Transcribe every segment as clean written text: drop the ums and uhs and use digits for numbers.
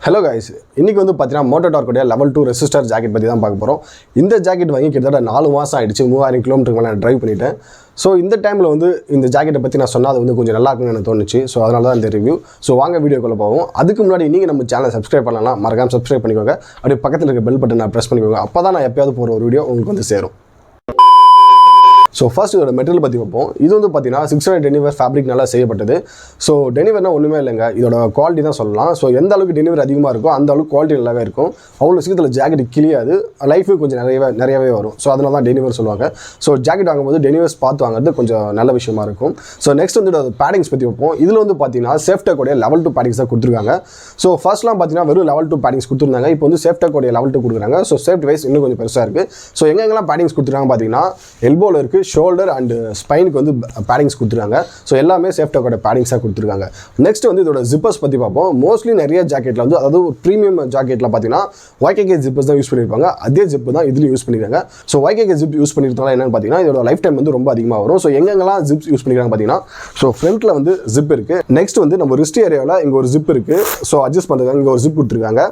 Hello guys, இன்னைக்கு வந்து பாத்தீங்கன்னா Moto level 2 resistor jacket பத்தி தான் பார்க்க போறோம். இந்த ஜாக்கெட் வாங்கி கிட்டத்தட்ட 4 மாசம் ஆயிடுச்சு. 3000 கிலோமீட்டருக்கு மேல டிரைவ் பண்ணிட்டேன். சோ இந்த டைம்ல வந்து இந்த ஜாக்கெட்டை பத்தி நான் சொன்னா அது வந்து கொஞ்சம் நல்லா இருக்கும்னு எனக்கு தோணுச்சு. சோ அதனால தான் இந்த ரிவ்யூ. சோ வாங்க வீடியோக்குள்ள போவோம். அதுக்கு முன்னாடி நீங்க நம்ம சேனலை சப்ஸ்கிரைப் பண்ணலாம். மறக்காம சப்ஸ்கிரைப் பண்ணிக்கோங்க. அப்படியே பக்கத்துல இருக்க பெல் பட்டனை பிரஸ் பண்ணிக்கோங்க. அப்பதான் நான் எப்பயாவது போற ஒரு வீடியோ உங்களுக்கு வந்து சேரும். ஸோ ஃபர்ஸ்ட் இதோட மெட்டீரியல் பற்றி பார்ப்போம். இது வந்து பார்த்தீங்கன்னா 600 டெனிவர் ஃபேப்ரிக்னால செய்யப்பட்டது. ஸோ டெனிவர்னா ஒன்றுமே இல்லைங்க, இதோட குவாலிட்டி தான் சொல்லலாம். ஸோ எந்த அளவுக்கு டெனிவர் அதிகமாக இருக்கோ அந்த அளவுக்கு குவாலிட்டி நல்லாவே இருக்கும். அவ்வளோ சீக்கிரத்தில் ஜாக்கெட் கிளியாது, லைஃபும் கொஞ்சம் நிறையவே வரும். ஸோ அதனால தான் டெனிவர் சொல்லுவாங்க. ஸோ ஜாக்கெட் வாங்கும்போது டெனிவர்ஸ் பார்த்து வாங்குறது கொஞ்சம் நல்ல விஷயமா இருக்கும். ஸோ நெக்ஸ்ட் வந்து இதோட பேடிங்ஸ் பற்றி பார்ப்போம். இதில் வந்து பார்த்தீங்கன்னா சேஃப்டெக்கோடைய லெவல் 2 பேடிங்ஸ் தான் கொடுத்துருக்காங்க. ஸோ ஃபர்ஸ்ட்லாம் பார்த்தீங்கன்னா வெறும் லெவல் 2 பேடிங்ஸ் கொடுத்துருந்தாங்க. இப்போ வந்து சேஃப்டெக்கோடைய லெவல் 2 கொடுக்குறாங்க. ஸோ சேஃப்டி வைஸ் இன்னும் கொஞ்சம் பெருசாக இருக்குது. ஸோ எங்கெங்கெல்லாம் பேடிங்ஸ் கொடுத்துருக்காங்க பார்த்தீங்கன்னா எல்போவில் இருக்குது, ஷோல்டர் அண்ட் ஸ்பைனுக்கு வந்து பேடிங்ஸ் கொடுத்துருக்காங்க. ஸோ எல்லாமே சேஃப்டெக்கோட பேடிங்ஸாக கொடுத்துருக்காங்க. நெக்ஸ்ட் வந்து இதோட ஜிப்பர்ஸ் பற்றி பார்ப்போம். மோஸ்ட்லி நிறைய ஜாக்கெட்டில் வந்து அதாவது ஒரு ப்ரீமியம் ஜாக்கெட்டில் பார்த்தீங்கன்னா YKK ஜிப்பர்ஸ் தான் யூஸ் பண்ணியிருப்பாங்க. அதே ஜிப்பு தான் இதுலையும் யூஸ் பண்ணியிருக்காங்க. ஸோ YKK ஜிப் யூஸ் பண்ணியிருந்தால என்னன்னு பார்த்தீங்கன்னா இதோட லைஃப் டைம் வந்து ரொம்ப அதிகமாக வரும். ஸோ எங்கெங்கெல்லாம் ஜிப்ஸ் யூஸ் பண்ணிக்கிறாங்க பார்த்தீங்கன்னா ஸோ ஃப்ரண்ட்டில் வந்து ஜிப் இருக்குது. நெக்ஸ்ட் வந்து நம்ம ரிஸ்ட் ஏரியாவில் இங்கே ஒரு ஜிப் இருக்குது. ஸோ அட்ஜஸ்ட் பண்ணுறதுக்கு இங்கே ஒரு ஜிப் கொடுத்துருக்காங்க.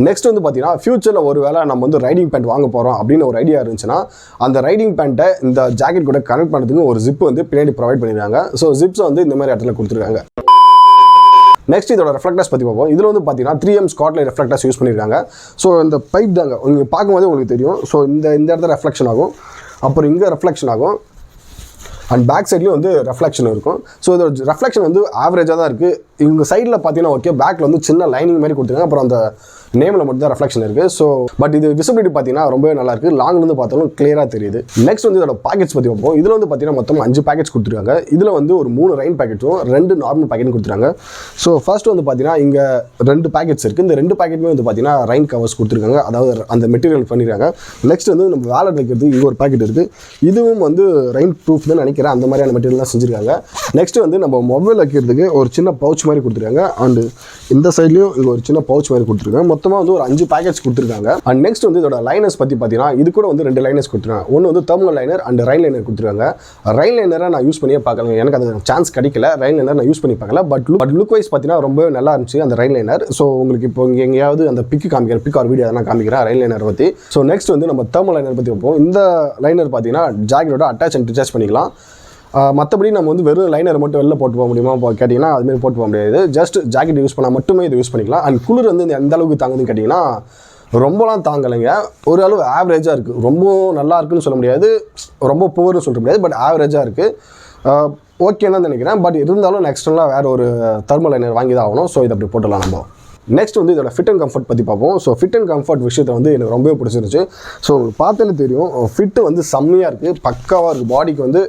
நெக்ஸ்ட் வந்து பார்த்தீங்கன்னா ஃபியூச்சரில் ஒரு வேளை நம்ம வந்து ரைடிங் பேண்ட் வாங்க போகிறோம் அப்படின்னு ஒரு ஐடியா இருந்துச்சுன்னா அந்த ரைடிங் பேண்ட்டை இந்த ஜாக்கெட் கூட கனெக்ட் பண்ணுறதுக்கு ஒரு ஜிப் வந்து பின்னாடி ப்ரொவைட் பண்ணியிருக்காங்க. ஸோ ஜிப்ஸை வந்து இந்த மாதிரி இடத்துல கொடுத்துருக்காங்க. நெக்ஸ்ட் இதோட ரெஃப்ளெக்டர்ஸ் பற்றி பார்ப்போம். இதில் வந்து பார்த்தீங்கன்னா 3M ஸ்காட்லைட் ரெஃப்ளெக்டர்ஸ் யூஸ் பண்ணியிருக்காங்க. ஸோ இந்த பைப் தாங்க உங்களுக்கு பார்க்கும்போது உங்களுக்கு தெரியும். ஸோ இந்த இடத்துல ரெஃப்ளெக்ஷன் ஆகும், அப்புறம் இங்கே ரெஃப்ளெக்ஷன் ஆகும், அண்ட் பேக் சைட்லேயும் வந்து ரெஃப்ளெக்ஷன் இருக்கும். ஸோ இதோட ரெஃப்ளெக்ஷன் வந்து ஆவரேஜாக தான் இருக்குது. இவங்க சைடில் பார்த்தீங்கன்னா ஓகே, பேக்கில் வந்து சின்ன லைனிங் மாதிரி கொடுத்துருக்காங்க. அப்புறம் அந்த நேமில் மட்டும் தான் ரெஃப்ளெக்ஷன் இருக்குது. ஸோ பட் இது விசிபிலிட்டி பார்த்தீங்கன்னா ரொம்பவே நல்லா இருக்குது. லாங்லேருந்து பார்த்தாலும் கிளியராக தெரியுது. நெக்ஸ்ட் வந்து இதோட பேக்கெட்ஸ் பற்றி பார்ப்போம். இதில் வந்து பார்த்தீங்கன்னா மொத்தம் 5 பேக்கெட்ஸ் கொடுத்துருக்காங்க. இதில் வந்து ஒரு 3 ரெயின் பேக்கெட்டும் 2 நார்மல் பேக்கெட்டும் கொடுத்துருக்காங்க. ஸோ ஃபர்ஸ்ட் வந்து பார்த்தீங்கன்னா இங்கே 2 பேக்கெட்ஸ் இருக்குது. இந்த 2 பேக்கெட்டுமே வந்து பார்த்தீங்கன்னா ரெயின் கவர்ஸ் கொடுத்துருக்காங்க, அதாவது அந்த மெட்டீரியல் பண்ணியிருக்காங்க. நெக்ஸ்ட் வந்து நம்ம வேலட் வைக்கிறது இங்கே ஒரு பேக்கெட் இருக்குது. இதுவும் வந்து ரெயின் ப்ரூஃப் தான் நினைக்கிறேன், அந்த மாதிரியான மெட்டீரியல் தான் செஞ்சுருக்காங்க. நெக்ஸ்ட் வந்து நம்ம மொபைல் வைக்கிறதுக்கு ஒரு சின்ன பவுச் மாதிரி கொடுத்துருக்காங்க. அண்டு இந்த சைட்லேயும் இங்கே ஒரு சின்ன பவுச் மாதிரி கொடுத்துருக்காங்க. மொத்தமாக வந்து ஒரு 5 பேக்கெட்ஸ் கொடுத்துருக்காங்க. அண்ட் நெக்ஸ்ட் வந்து இதோட லைனர்ஸ் பற்றி பார்த்தீங்கன்னா இது கூட வந்து 2 லைனர்ஸ் கொடுத்துருக்காங்க. ஒன்று வந்து thermal liner and rain liner கொடுத்துருக்காங்க. ரைன் லைனரை நான் யூஸ் பண்ணியே பார்க்கல, எனக்கு அந்த சான்ஸ் கிடைக்கல. ரைன் லைனர் நான் யூஸ் பண்ணி பார்க்கல. பட் லுக் வைஸ் பார்த்தீங்கன்னா ரொம்ப நல்லா இருந்துச்சு அந்த ரைன் லைனர். ஸோ உங்களுக்கு இப்போ இங்கே எங்கேயாவது அந்த பிக் ஆர் வீடியோ நான் காமிக்கிறேன் ரைன் லைனர் பற்றி. ஸோ நெக்ஸ்ட் வந்து நம்ம தெர்மல் லைனர் பற்றி வைப்போம். இந்த லைனர் பார்த்தீங்கன்னா ஜாக்கெட்டோட அட்டாச் அண்ட் டிசார்ஜ் பண்ணிக்கலாம். மற்றபடி நம்ம வந்து வெறும் லைனர் மட்டும் வெளில போட்டு போக முடியுமா கேட்டிங்கன்னா அதுமாரி போட்டு போக முடியாது. ஜஸ்ட் ஜாக்கெட் யூஸ் பண்ணால் மட்டுமே இதை யூஸ் பண்ணிக்கலாம். அண்ட் குளிர் வந்து எந்த அளவுக்கு தாங்குதுன்னு கேட்டிங்கன்னா ரொம்பலாம் தாங்கலைங்க, ஒரு அளவு ஆவரேஜாக இருக்குது. ரொம்ப நல்லா இருக்குன்னு சொல்ல முடியாது, ரொம்ப புவர்னு சொல்ல முடியாது, பட் ஆவரேஜாக இருக்குது. ஓகேன்னு நினைக்கிறேன். பட் இருந்தாலும் நெக்ஸ்ட்லாம் வேறு ஒரு தெர்மல் லைனர் வாங்கி தான் ஆகணும். ஸோ இதை அப்படி போட்டுடலாம் நம்ம. நெக்ஸ்ட் வந்து இதோட ஃபிட் அண்ட் கம்ஃபர்ட் பற்றி பார்ப்போம். ஸோ ஃபிட் அண்ட் கம்ஃபர்ட் விஷயத்தை வந்து எனக்கு ரொம்பவே பிடிச்சிருந்துச்சு. ஸோ உங்களுக்கு பார்த்தாலே தெரியும், ஃபிட்டு வந்து செம்மையாக இருக்குது, பக்காவாக இருக்குது. பாடிக்கு வந்து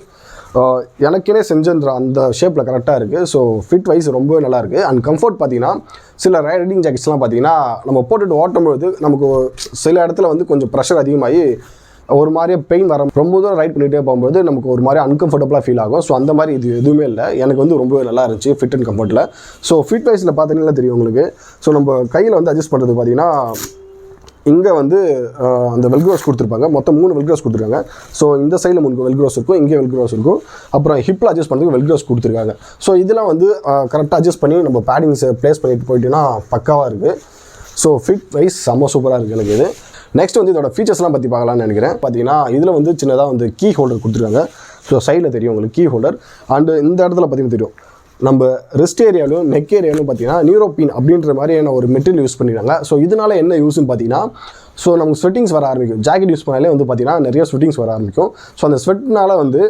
எனக்கே செஞ்சன்ற அந்த ஷேப்பில் கரெக்டாக இருக்குது. ஸோ ஃபிட் வைஸ் ரொம்பவே நல்லாயிருக்கு. அண்ட் கம்ஃபர்ட் பார்த்தீங்கன்னா சில ரைடிங் ஜாக்கெட்ஸ்லாம் பார்த்தீங்கன்னா நம்ம போட்டுட்டு ஓட்டும்பொழுது நமக்கு சில இடத்துல வந்து கொஞ்சம் ப்ரெஷர் அதிகமாகி ஒரு மாதிரியே பெயின் வர, ரொம்ப தூரம் ரைட் பண்ணிகிட்டே போகும்போது நமக்கு ஒரு மாதிரி அன்கம்ஃபர்டபுளாக ஃபீல் ஆகும். ஸோ அந்த மாதிரி இது எதுவுமே இல்லை, எனக்கு வந்து ரொம்பவே நல்லா இருந்துச்சு ஃபிட் அண்ட் கம்ஃபர்ட்டில். ஸோ ஃபிட் வைஸில் பார்த்தீங்கன்னா தெரியும் உங்களுக்கு. ஸோ நம்ம கையில் வந்து அட்ஜஸ்ட் பண்ணுறது பார்த்தீங்கன்னா இங்கே வந்து அந்த வெல்க்ரோஸ் கொடுத்துருப்பாங்க. மொத்தம் 3 வெல்க்ரோஸ் கொடுத்துருக்காங்க. ஸோ இந்த சைடில் 3 வெல்க்ரோஸ் இருக்கும், இங்கே வெல்க்ரோஸ் இருக்கும், அப்புறம் ஹிப்பில் அட்ஜஸ்ட் பண்ணுறதுக்கு வெல்க்ரோஸ் கொடுத்துருக்காங்க. ஸோ இதெல்லாம் வந்து கரெக்டாக அட்ஜஸ்ட் பண்ணி நம்ம பேடிங்ஸை ப்ளேஸ் பண்ணிட்டு போயிட்டோன்னா பக்காவாக இருக்குது. ஸோ ஃபிட் வைஸ் செம்ம சூப்பராக இருக்குது எனக்கு இது. நெக்ஸ்ட் வந்து இதோட ஃபீச்சர்ஸ்லாம் பற்றி பார்க்கலாம்னு நினைக்கிறேன். பார்த்தீங்கன்னா இதில் வந்து சின்னதாக வந்து கீ ஹோல்டர் கொடுத்துருக்காங்க. ஸோ சைடில் தெரியும் உங்களுக்கு கீ ஹோல்டர். அண்டு இந்த இடத்துல பார்த்தீங்கன்னா தெரியும் நம்ம ரிஸ்ட் ஏரியாவிலும் நெக் ஏரியாவிலும் பார்த்தீங்கன்னா நியூரோபின் அப்படின்ற மாதிரியான ஒரு மெட்டீரியல் யூஸ் பண்ணிடுறாங்க. ஸோ இதனால என்ன யூஸ்ன்னு பார்த்தீங்கன்னா ஸோ நமக்கு ஸ்வெட்டிங்ஸ் வர ஆரம்பிக்கும். ஜாக்கெட் யூஸ் பண்ணாலே வந்து பார்த்தீங்கன்னா நிறைய ஸ்வெட்டிங்ஸ் வர ஆரம்பிக்கும். ஸோ அந்த ஸ்வெட்னால வந்து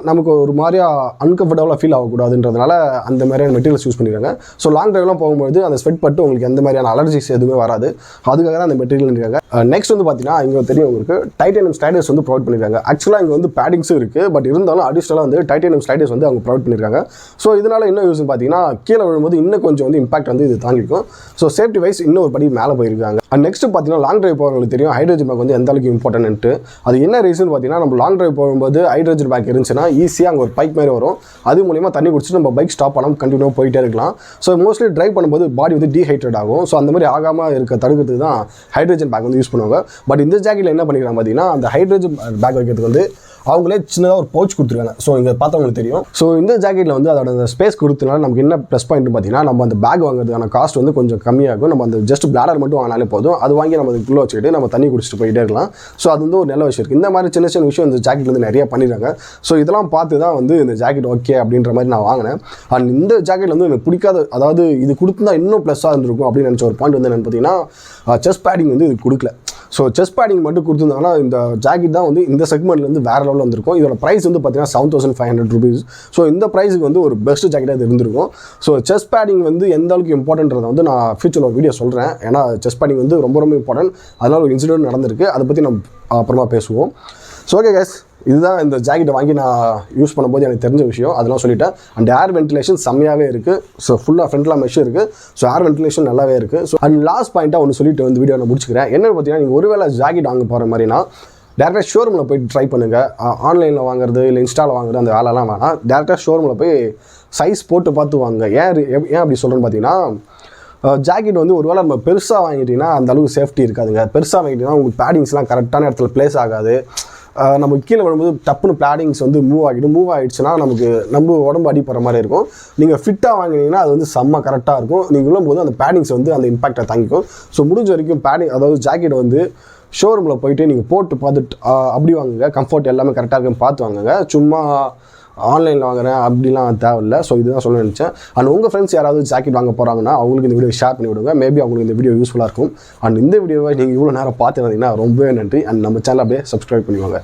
நமக்கு ஒரு மாதிரியா அன்கம்ஃபர்டபுளாக ஃபீல் ஆகக்கூடாதுன்றதுனால அந்த மாதிரியான மெட்டீரியல்ஸ் யூஸ் பண்ணிடுறாங்க. ஸோ லாங் ட்ரைவ்லாம் போகும்போது அந்த ஸ்வெட் பட்டு உங்களுக்கு எந்த மாதிரியான அலர்ஜிஸ் எதுவுமே வராது. அதுக்காக தான் அந்த மெட்டீரியல் இருக்காங்க. நெக்ஸ்ட் வந்து பார்த்தீங்கன்னா இங்கே தெரியும் உங்களுக்கு டைட்டானியம் ஸ்லைடர்ஸ் வந்து ப்ரொவைட் பண்ணியிருக்காங்க. ஆக்சுவலாக இங்கே வந்து பேடிங்ஸும் இருக்குது, பட் இருந்தாலும் அடிஷ்னலாக வந்து டைட்டானியம் ஸ்லைடர்ஸ் வந்து அவங்க ப்ரொவைட் பண்ணியிருக்காங்க. ஸோ இதனால் என்ன யூஸ்னு பார்த்தீங்கன்னா கீழே விழும்போது இன்னும் கொஞ்சம் வந்து இம்பாக்ட் வந்து இது தாங்கிக்கும். ஸோ சேஃப்டி வைஸ் இன்னும் ஒரு படி மேலே போயிருக்காங்க. அண்ட் நெக்ஸ்ட் பார்த்தீங்கன்னா லாங் ட்ரைவ் போகிறவங்களுக்கு தெரியும் ஹைட்ரஜன் பேக் வந்து எந்த அளவுக்கு இம்பார்ட்டன்ட்டு. அது என்ன ரீசன் பார்த்தீங்கன்னா நம்ம லாங் ட்ரைவ் போகும்போது ஹைட்ரஜன் பேக் இருந்துச்சுன்னா ஈஸியாக அங்கே ஒரு பைப் மாதிரி வரும். அது மூலிமா தண்ணி குடிச்சிட்டு நம்ம பைக் ஸ்டாப் பண்ணாமல் கண்டினியூவாக போயிட்டே இருக்கலாம். ஸோ மோஸ்ட்லி ட்ரைவ் பண்ணும்போது பாடி வந்து டீஹைட்ரேட் ஆகும். ஸோ அந்த மாதிரி ஆகாமல் தடுக்கிறதுக்கு தான் ஹைட்ரஜன் பேக் வந்து யூஸ் பண்ணுவாங்க. பட் இந்த ஜாக்கெட்டில் என்ன பண்ணிக்கிறாங்க பார்த்தீங்கன்னா, அந்த ஹைட்ரஜன் பேக் வைக்கிறதுக்கு வந்து அவங்களே சின்னதாக ஒரு பவுச் கொடுத்துருக்காங்க. ஸோ இங்கே பார்த்தவங்களுக்கு தெரியும். ஸோ இந்த ஜாக்கெட்டில் வந்து அதோட ஸ்பேஸ் கொடுத்தனால நமக்கு என்ன ப்ளஸ் பாயிண்ட் பார்த்தீங்கன்னா, நம்ம அந்த பேக் வாங்குறதுக்கான காஸ்ட் வந்து கொஞ்சம் கம்மியாகும். நம்ம அந்த ஜஸ்ட் பிளாடர் மட்டும் வாங்கினாலே போதும். அது வாங்கி நம்ம அதுக்குள்ளே வச்சுக்கிட்டு நம்ம தண்ணி குடிச்சிட்டு போயிட்டே இருக்கலாம். ஸோ அது வந்து ஒரு நல்ல விஷயம் இருக்குது. இந்த மாதிரி சின்ன சின்ன விஷயம் இந்த ஜாக்கெட் வந்து நிறைய பண்ணிடுறாங்க. ஸோ இதெல்லாம் பார்த்து தான் வந்து இந்த ஜாக்கெட் ஓகே அப்படின்ற மாதிரி நான் வாங்கினேன். அண்ட் இந்த ஜாக்கெட் வந்து எனக்கு பிடிக்காத, அதாவது இது கொடுத்துருந்தா இன்னும் ப்ளஸ்ஸாக இருந்திருக்கும் அப்படின்னு நினச்ச ஒரு பாயிண்ட் வந்து என்னென்னு பார்த்தீங்கன்னா, செஸ்ட் பேடிங் வந்து இது கொடுக்கல. ஸோ செஸ்ட் பேடிங் மட்டும் கொடுத்துருந்தாங்கன்னா இந்த ஜாக்கெட் தான் வந்து இந்த செக்மெண்ட்லேருந்து வேறு லெவலில் வந்திருக்கும். இதோட ப்ரைஸ் வந்து பார்த்தீங்கன்னா 7500 rupees. ஸோ இந்த ப்ரைஸுக்கு வந்து ஒரு பெஸ்ட் ஜாக்கெட்டாக இது இருந்திருக்கும். ஸோ செஸ்ட் பேடிங் வந்து எந்த அளவுக்கு இம்பார்ட்டன்றதை வந்து நான் ஃபியூச்சரில் ஒரு வீடியோ சொல்கிறேன். ஏன்னா செஸ்ட் பேடிங் வந்து ரொம்ப ரொம்ப இம்பார்ட்டன்ட். அதனால் ஒரு இன்சிடென்ட் நடந்திருக்கு. அதை பற்றி நம்ம அப்புறமா பேசுவோம். ஸோ ஓகே கைஸ், இதுதான் இந்த ஜாக்கெட்டை வாங்கி நான் யூஸ் பண்ணும்போது எனக்கு தெரிஞ்ச விஷயம். அதெல்லாம் சொல்லிட்டேன். அண்ட் ஏர் வென்டிலேஷன் செம்மையாகவே இருக்குது. ஸோ ஃபுல்லாக ஃப்ரண்ட்லாம் மெஷ் இருக்குது. ஸோ ஏர் வென்டிலேஷன் நல்லாவே இருக்குது. ஸோ அண்ட் லாஸ்ட் பாயிண்ட்டாக ஒன்று சொல்லிட்டு வந்து வீடியோ நான் முடிச்சுக்கிறேன். என்னென்னு பார்த்தீங்கன்னா, நீங்கள் ஒருவேளை ஜாக்கெட் வாங்க போகிற மாதிரினா டேரெக்டாக ஷோரூமில் போய் ட்ரை பண்ணுங்கள். ஆன்லைனில் வாங்குறது இல்லை இன்ஸ்டாவில் வாங்குறது அந்த வேலைலாம் வேணாம். டேரெக்டாக ஷோரூமில் போய் சைஸ் போட்டு பார்த்து வாங்க. ஏன் அப்படி சொல்கிறேன்னு பார்த்தீங்கன்னா, ஜாக்கெட் வந்து ஒரு வேளை நம்ம பெருசாக வாங்கிட்டிங்கன்னா அந்த அளவுக்கு சேஃப்டி இருக்காதுங்க. பெருசாக வாங்கிட்டிங்கன்னா உங்களுக்கு பேடிங்ஸ்லாம் கரெக்டான இடத்துல ப்ளேஸ் ஆகாது. நம்ம கீழே வரும்போது டப்புன்னு பேடிங்ஸ் வந்து மூவ் ஆகிடுச்சுன்னா நம்ம உடம்பு அடிப்படுற மாதிரி இருக்கும். நீங்கள் ஃபிட்டாக வாங்கினீங்கன்னா அது வந்து செம்ம கரெக்டாக இருக்கும். நீங்கள் விழும்போது அந்த பேடிங்ஸ் வந்து அந்த இம்பாக்டை தாங்கிக்கும். ஸோ முடிஞ்ச வரைக்கும் அதாவது ஜாக்கெட் வந்து ஷோரூமில் போயிட்டு நீங்கள் போட்டு பார்த்துட்டு அப்படி வாங்குங்க. கம்ஃபர்ட் எல்லாமே கரெக்டாக இருக்குன்னு பார்த்து வாங்குங்க. சும்மா ஆன்லைனில் வாங்குறேன் அப்படிலாம் தேவையில்லை. ஸோ இதுதான் சொல்ல நினச்சேன். அண்ட் உங்கள் ஃப்ரெண்ட்ஸ் யாராவது ஜாக்கெட் வாங்க போகிறாங்கன்னா அவங்களுக்கு இந்த வீடியோ ஷேர் பண்ணி விடுங்க. மேபி அவங்களுக்கு இந்த வீடியோ யூஸ்ஃபுல்லாக இருக்கும். அண்ட் இந்த வீடியோவை நீங்கள் இவ்வளோ நேரம் பார்த்து வந்தீங்கன்னா ரொம்பவே நன்றி. அண்ட் நம்ம சேனல் அப்படியே சப்ஸ்கிரைப் பண்ணிவாங்க.